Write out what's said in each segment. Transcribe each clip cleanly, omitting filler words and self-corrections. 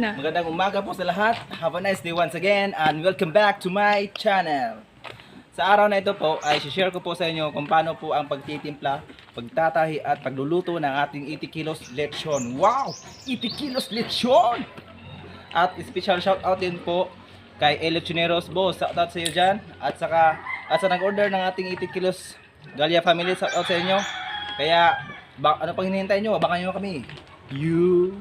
na. Magandang umaga po sa lahat. Have a nice day once again and welcome back to my channel. Sa araw na ito po ay share ko po sa inyo kung paano po ang pagtitimpla, pagtatahi at pagluluto ng ating 80 kilos lechon. Wow! 80 kilos lechon! At special shout out din po kay El Lechoneros Boss. Shout out sa iyo dyan. At sa nag-order ng ating 80 kilos Galia family, shout out sa inyo. Kaya ano pang hinihintay nyo? Abangan nyo kami. You.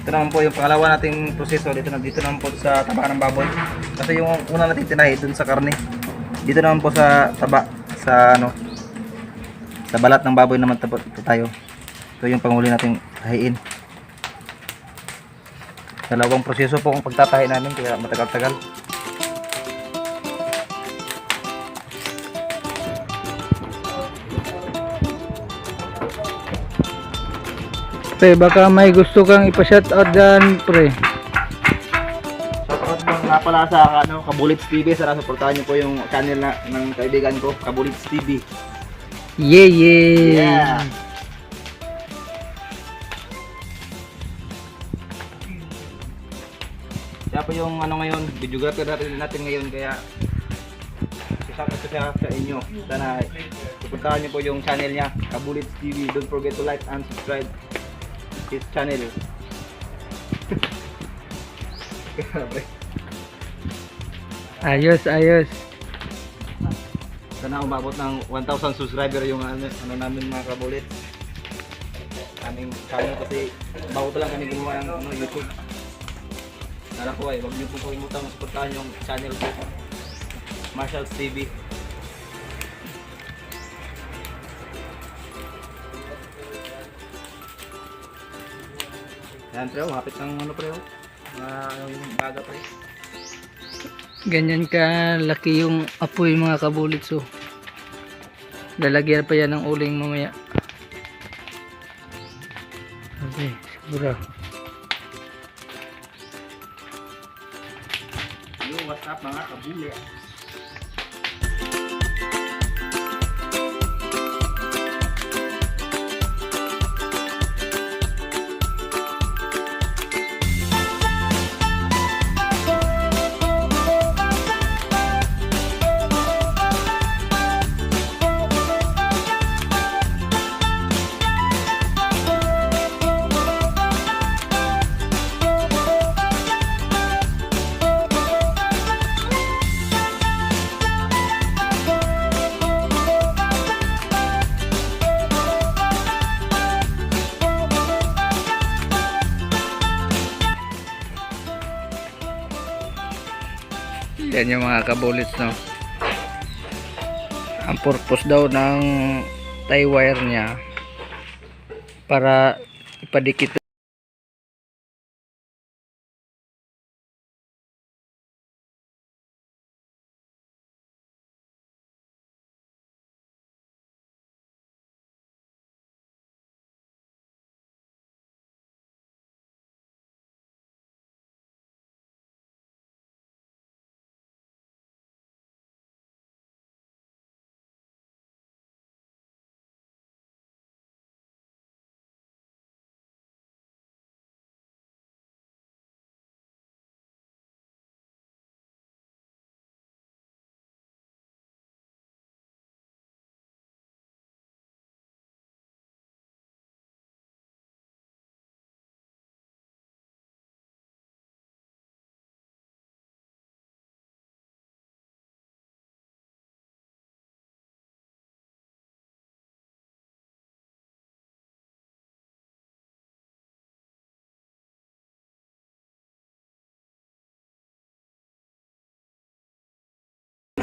Ito naman po yung pangalawa nating proseso. Dito naman po sa taba ng baboy. Kasi yung una natin tinahi dun sa karne. Dito naman po sa taba, sa balat ng baboy naman tayo. Ito yung panghuli nating tahiin. Dalawang proseso po ang pagtatahi namin kaya matagal-tagal. pre, baka may gusto kang ipa-shoutout dyan, pre. Shoutout lang nga pala sa Kabulits TV. Sana supportahan niyo po yung channel ng kaibigan ko, Kabulits TV. Yeah, yeah. Yeah. Siya po yung ngayon, videographer natin ngayon, kaya shoutout ko siya sa inyo. Sana supportahan niyo po yung channel niya, Kabulits TV. Don't forget to like and subscribe his channel. Ayos, ayos. Sana umabot ng 1,000 subscriber yung ano namin mga Kabulits. Aming channel kasi bago pa lang kami gumawa ng YouTube. Nara ko ay, huwag niyo po kalimutang suportahan yung channel ko, Marshall's TV. Yan pre, hapit ng pre, yung baga pre. Ganyan ka laki yung apoy mga Kabulits, oh. Lalagyan pa yan ng uling mamaya. Okay, siguro. Yo, what's up mga Kabulits? Yan yung mga Kabulits, no. Ang purpose daw ng tie wire niya para ipadikit.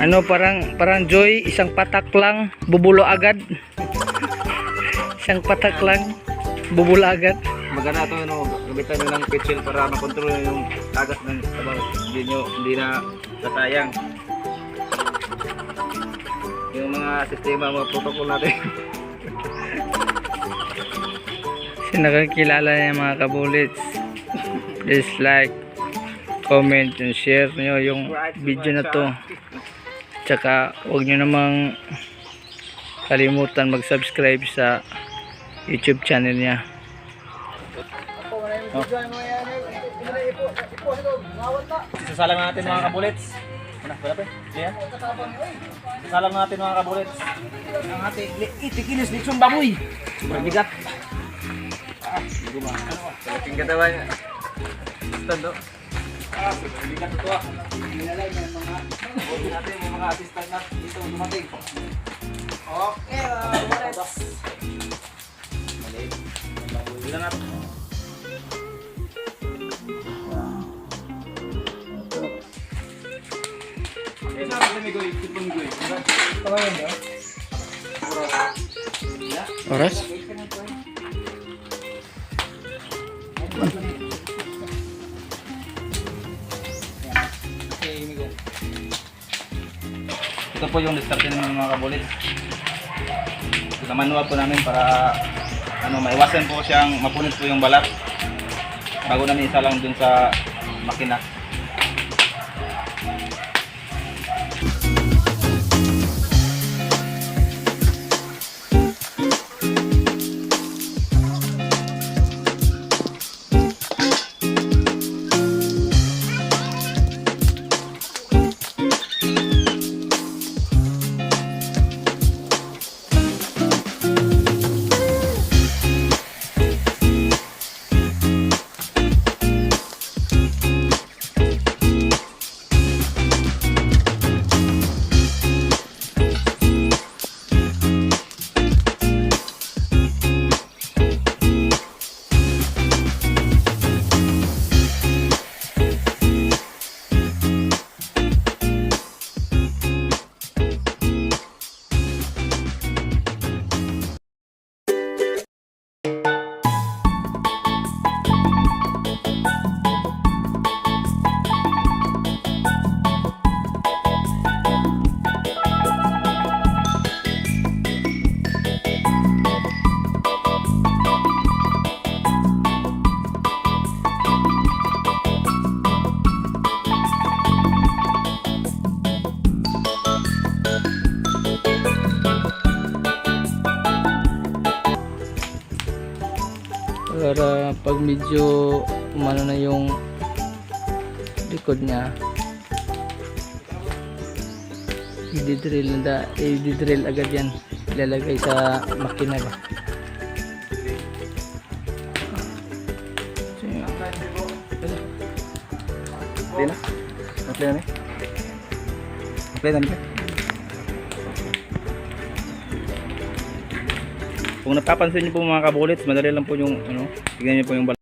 Ano, parang Joy, isang patak lang, bubulo agad. Isang patak lang, bubulo agad. Maganda ito, gamitan nyo ng pitchel para makontrol yung tagas ng sabaw. Hindi na nasayang. Yung mga sistema, mga protocol natin. Kasi nakakilala niya mga Kabulits. Please like, comment, and share nyo yung video na to. Tsaka huwag nyo namang kalimutan mag-subscribe sa YouTube channel niya. Sasalang natin mga Kabulits. Wala pa. Yan. Sasalang natin mga Kabulits. Ang ating itikinis litsong baboy. Sobrang bigat. Hindi ba? Talaking katawan niya. Stand o. Sobrang bigat ito ah. Hinalay ng mga bote natin, yung mga assistant natin dito dumating. Okay, Kabulits. Maliit. Baboy lang natin. Oras? Ito po yung diskarte ng mga Kabulits. Ito manual po namin para maiwasan po siyang mapunit po yung balat bago namin isa lang dun sa makina. Para pag medyo umano na yung likod niya, i-drill agad yan, ilalagay sa makina ba. So, yun. Okay na? Okay na ni? Okay na ni? Kung napapansin niyo po mga kabulits, madali lang po yung tignan niyo po yung balat.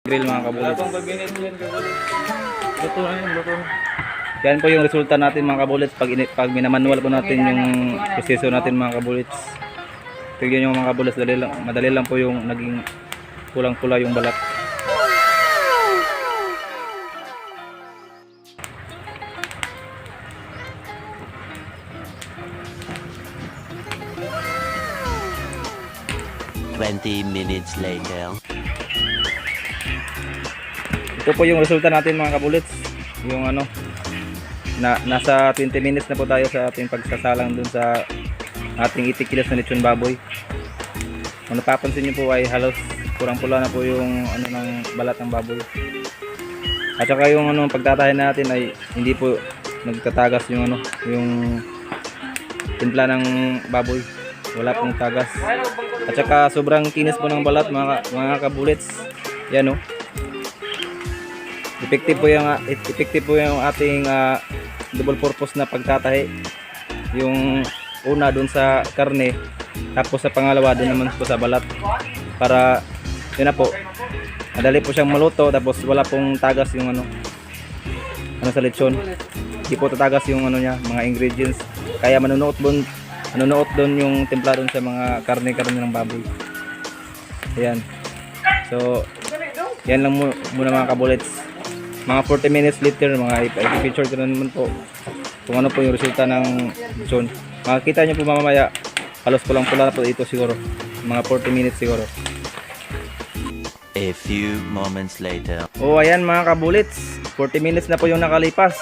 Grill mga kabulits. Luto na yun, luto na. Yan po yung resulta natin mga kabulits pag minamanual po natin yung proseso natin mga kabulits. Tignan nyo mga kabulits, madali lang po yung naging kulang-pula yung balat. Minutes later. Ito po yung resulta natin mga kabulits. Yung nasa 20 minutes na po tayo sa ating pagsasalang dun sa ating 80 kilos na lechon baboy. Kung napapansin nyo po ay halos kurang-pula na po yung ng balat ng baboy. At saka yung pagtatahin natin ay hindi po nagtatagas yung yung timpla ng baboy. Wala pong tagas. At saka sobrang kinis po ng balat mga kabulits. Yan Effective po yung ating double purpose na pagtatahi. Yung una doon sa karne, tapos sa pangalawa doon naman po sa balat. Para yun na po, madali po siyang maluto, tapos wala pong tagas yung ano sa lechon. Hindi po tatagas yung ano niya, mga ingredients. Kaya manunuot doon yung timpla doon sa mga karne ng baboy. Ayan. So, yan lang muna mga kabulets. Mga 40 minutes later, mga i-feature ko na naman po kung ano po yung resulta ng lechon. Makikita nyo po mamaya, halos pulang-pula na po ito siguro. Mga 40 minutes siguro. A few moments later. Oh, ayan mga kabulets. 40 minutes na po yung nakalipas.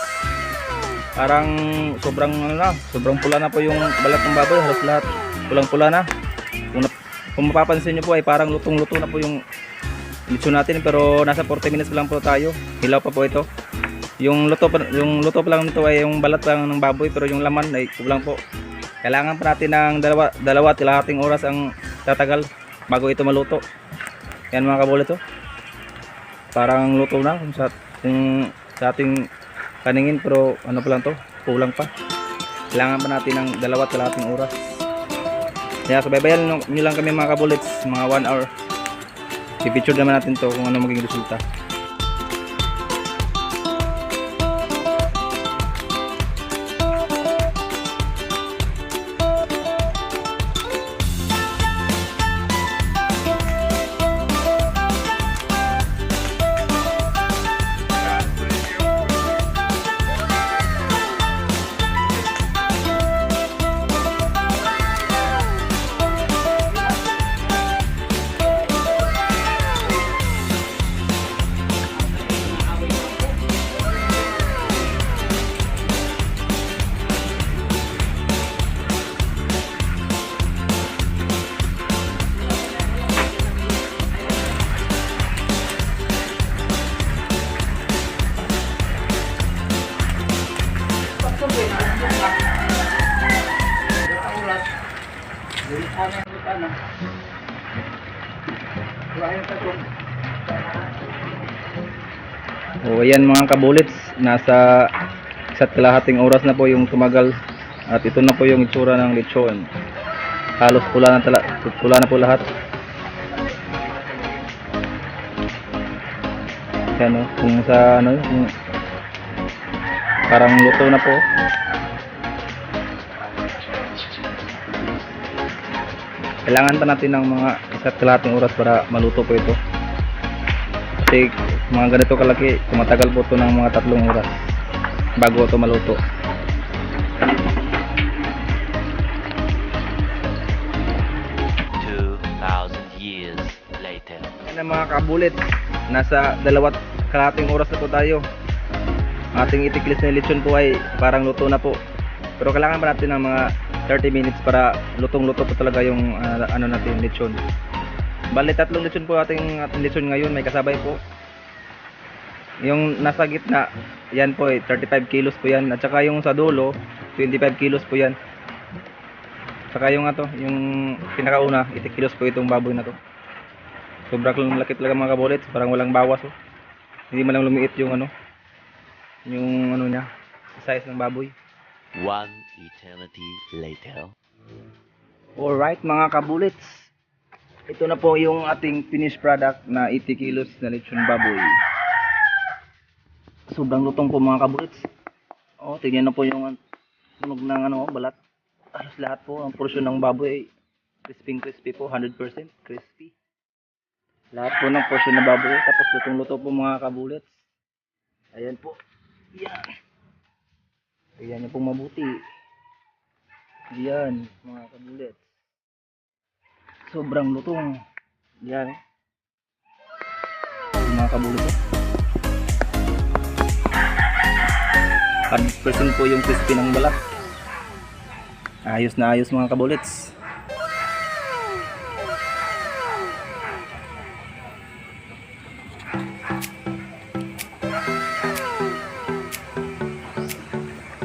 Parang sobrang pula na po yung balat ng baboy, halos lahat pulang-pula na. Kung mapapansin niyo po ay parang lutong-luto na po yung lechon natin, pero nasa 40 minutes lang po tayo. Hilaw pa po ito. Yung luto pa lang nito ay yung balat lang ng baboy, pero yung laman ay kulang po. Kailangan pa natin ng dalawa kalahating oras ang tatagal bago ito maluto. Yan mga kabulets, parang luto na kung sa ating kaningin, pero ano pa lang to, kulang pa. Kailangan pa natin ng dalawa kalahating oras. Kaya subaybayan nyo lang kami mga kabulets, mga 1 hour. I-picture naman natin to kung ano magiging resulta. O ayan mga kabulets, nasa isa't kalahating oras na po yung tumagal, at ito na po yung itsura ng lechon. Halos pula na po lahat. Yan o, kung sa ano, kung parang luto na po. Kailangan pa natin ng mga isa't kalahating oras para maluto po ito. Kasi mga ganito kalaki, tumatagal po ito ng mga 3 oras bago ito maluto. Years later. Yan mga kabulit, nasa 2 kalahating oras na po tayo. Ating itiklis na lechon po ay parang luto na po, pero kailangan pa natin ng mga 30 minutes para lutong-luto po talaga yung ano natin, lechon. Bali 3 lechon po ating lechon ngayon, may kasabay po. Yung nasa gitna, yan po 35 kilos po yan, at saka yung sa dulo 25 kilos po yan. Saka yung yung pinakauna 80 kilos po itong baboy na to. Sobrang laki talaga mga kabulit, parang walang bawas oh. Hindi man lang lumiit yung yung niya, size ng baboy. 1 eternity later. Alright mga kabulits, ito na po yung ating finished product na 80 kilos na lechon baboy. Sobrang lutong po mga kabulits. Oh, tingnan na po yung tunog ng balat. Halos lahat po ang porsyon ng baboy ay crispy po, 100% crispy. Lahat po ng porsyon ng baboy, tapos lutong-luto po mga kabulits. Ayan po. Yan. Tingnan niyo po mabuti. Yan mga kabulits. Sobrang lutong. Yan. Mga kabulits. 100% po yung crispy ng balat. Ayos na ayos mga kabulits.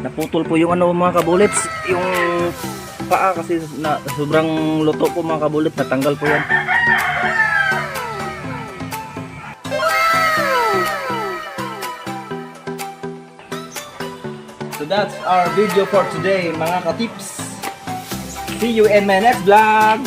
Naputol po yung mga kabulits, yung paa kasi sobrang luto po mga kabulits, natanggal po yan. So that's our video for today, mga katips. See you in my next vlog.